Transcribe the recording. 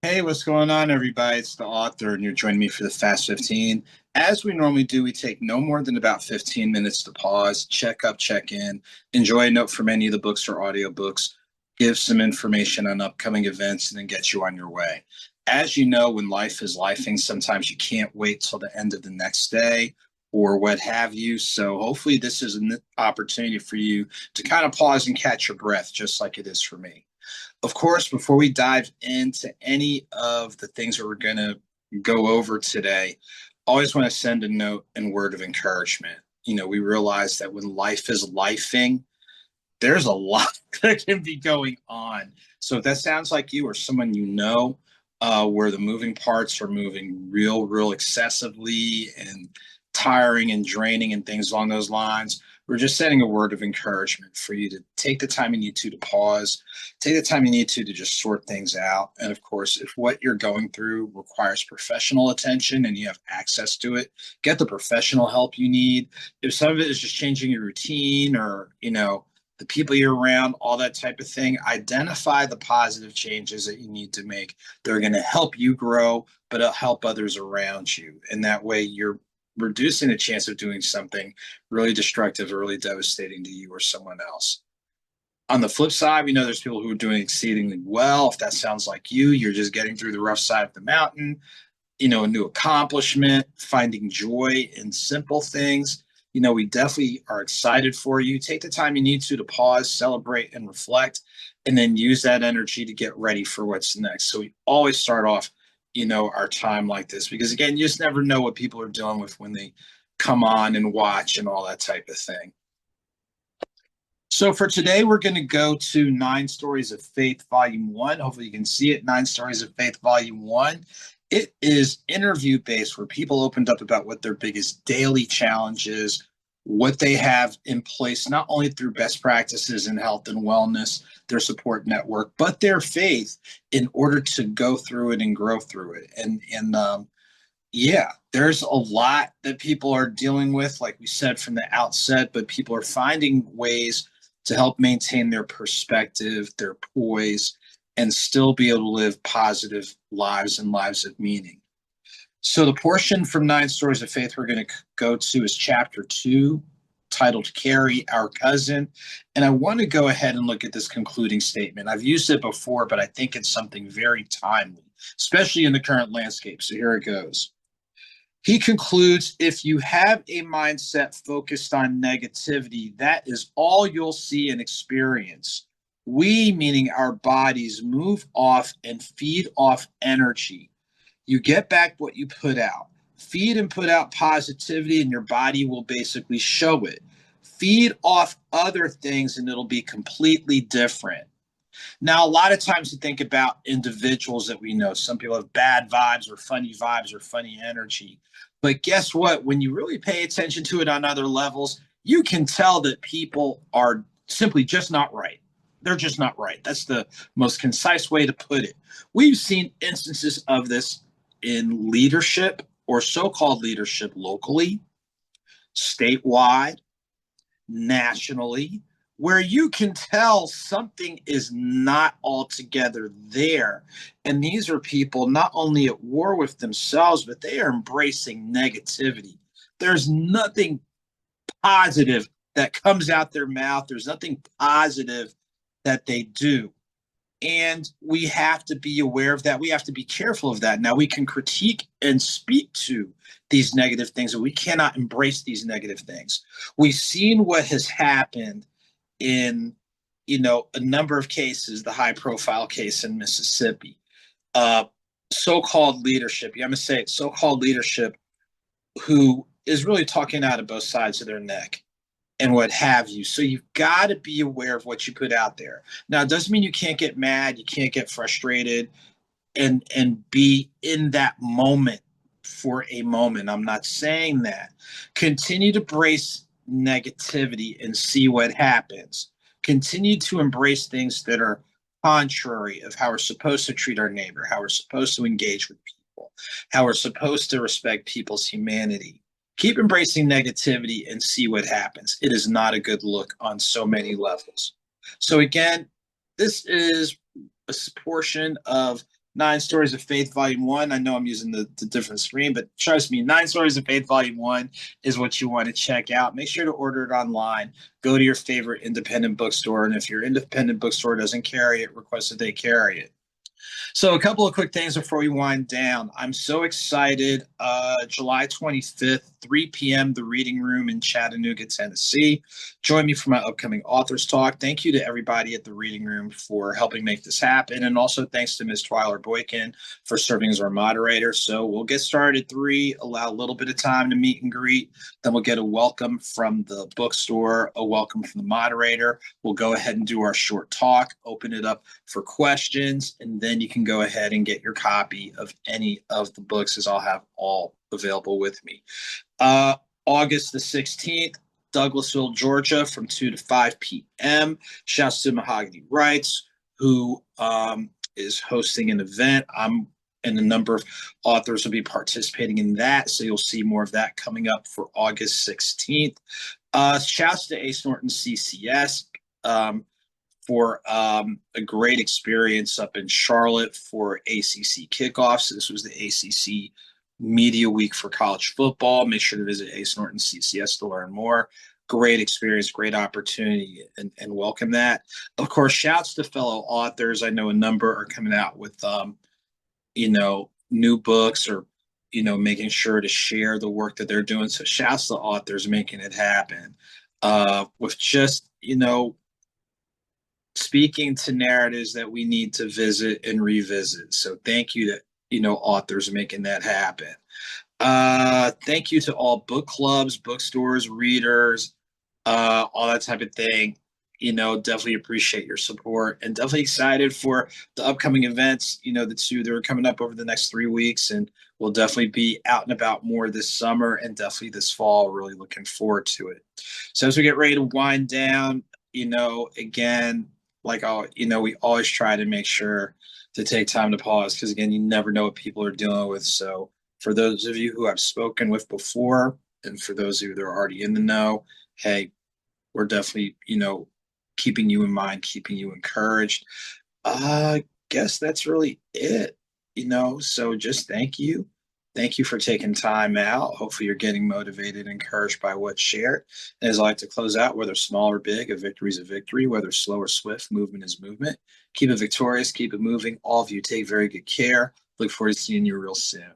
Hey, what's going on, everybody? It's the author, and you're joining me for the Fast 15. As we normally do, we take no more than about 15 minutes to pause, check up, check in, enjoy a note from any of the books or audiobooks, give some information on upcoming events, and then get you on your way. As you know, when life is lifing, sometimes you can't wait till the end of the next day or what have you. So hopefully this is an opportunity for you to kind of pause and catch your breath, just like it is for me. Of course, before we dive into any of the things that we're going to go over today, always want to send a note and word of encouragement. We realize that when life is lifing, there's a lot that can be going on. So if that sounds like you or someone where the moving parts are moving real excessively and tiring and draining and things along those lines, we're just sending a word of encouragement for you to take the time you need to pause, take the time you need to just sort things out. And of course, if what you're going through requires professional attention and you have access to it, get the professional help you need. If some of it is just changing your routine or, the people you're around, all that type of thing, identify the positive changes that you need to make. They're going to help you grow, but it'll help others around you. And that way you're reducing the chance of doing something really destructive or really devastating to you or someone else. On the flip side, we know there's people who are doing exceedingly well. If that sounds like you, you're just getting through the rough side of the mountain, a new accomplishment, finding joy in simple things. We definitely are excited for you. Take the time you need to pause, celebrate, and reflect, and then use that energy to get ready for what's next. So we always start off, our time like this, because again, you just never know what people are dealing with when they come on and watch and all that type of thing. So for today, we're going to go to Nine Stories of Faith, Volume 1. Hopefully you can see it, Nine Stories of Faith, Volume 1. It is interview-based where people opened up about what their biggest daily challenge is, what they have in place, not only through best practices in health and wellness, their support network, but their faith in order to go through it and grow through it. Yeah, there's a lot that people are dealing with, like we said from the outset, but people are finding ways to help maintain their perspective, their poise, and still be able to live positive lives and lives of meaning. So the portion from Nine Stories of Faith we're going to go to is chapter 2, titled Carrie, Our Cousin. And I want to go ahead and look at this concluding statement. I've used it before, but I think it's something very timely, especially in the current landscape. So here it goes. He concludes, if you have a mindset focused on negativity, that is all you'll see and experience. We, meaning our bodies, move off and feed off energy. You get back what you put out. Feed and put out positivity, and your body will basically show it. Feed off other things, and it'll be completely different. Now, a lot of times you think about individuals that we know. Some people have bad vibes or funny energy. But guess what? When you really pay attention to it on other levels, you can tell that people are simply just not right. They're just not right. That's the most concise way to put it. We've seen instances of this in leadership or so-called leadership locally, statewide, nationally, where you can tell something is not altogether there. And these are people not only at war with themselves, but they are embracing negativity. There's nothing positive that comes out their mouth. There's nothing positive that they do. And we have to be aware of that. We have to be careful of that. Now, we can critique and speak to these negative things, but we cannot embrace these negative things. We've seen what has happened in, a number of cases, the high profile case in Mississippi, so-called leadership. I'm going to say it, so-called leadership who is really talking out of both sides of their neck and what have you. So you've got to be aware of what you put out there. Now, it doesn't mean you can't get mad, you can't get frustrated and be in that moment for a moment. I'm not saying that. Continue to brace negativity and see what happens. Continue to embrace things that are contrary of how we're supposed to treat our neighbor, how we're supposed to engage with people, how we're supposed to respect people's humanity. Keep embracing negativity and see what happens. It is not a good look on so many levels. So again, this is a portion of Nine Stories of Faith, Volume 1. I know I'm using the different screen, but trust me, Nine Stories of Faith, Volume 1 is what you want to check out. Make sure to order it online. Go to your favorite independent bookstore, and if your independent bookstore doesn't carry it, request that they carry it. So a couple of quick things before we wind down. I'm so excited. July 25th, 3 p.m., The Reading Room in Chattanooga, Tennessee. Join me for my upcoming authors talk. Thank you to everybody at The Reading Room for helping make this happen. And also thanks to Ms. Twyler Boykin for serving as our moderator. So we'll get started at 3, allow a little bit of time to meet and greet. Then we'll get a welcome from the bookstore, a welcome from the moderator. We'll go ahead and do our short talk, open it up for questions, and then you can go ahead and get your copy of any of the books, as I'll have all available with me. August the 16th, Douglasville, Georgia, from 2 to 5 p.m. Shouts to Mahogany Writes, who is hosting an event. I'm and a number of authors will be participating in that, so you'll see more of that coming up for August 16th. Shouts to AuthorASnorton CCS. For a great experience up in Charlotte for ACC kickoffs. This was the ACC Media Week for college football. Make sure to visit AuthorASnorton CCS to learn more. Great experience, great opportunity, and welcome that. Of course, shouts to fellow authors. I know a number are coming out with, new books or, making sure to share the work that they're doing. So shouts to authors making it happen with just, speaking to narratives that we need to visit and revisit. So thank you to, authors making that happen. Thank you to all book clubs, bookstores, readers, all that type of thing. Definitely appreciate your support and definitely excited for the upcoming events, the two that are coming up over the next 3 weeks. And we'll definitely be out and about more this summer and definitely this fall. Really looking forward to it. So as we get ready to wind down, again, we always try to make sure to take time to pause because, again, you never know what people are dealing with. So for those of you who I've spoken with before and for those of you that are already in the know, hey, we're definitely, keeping you in mind, keeping you encouraged. I guess that's really it, so just thank you. Thank you for taking time out. Hopefully, you're getting motivated and encouraged by what's shared. And as I like to close out, whether small or big, a victory is a victory. Whether slow or swift, movement is movement. Keep it victorious, keep it moving. All of you take very good care. Look forward to seeing you real soon.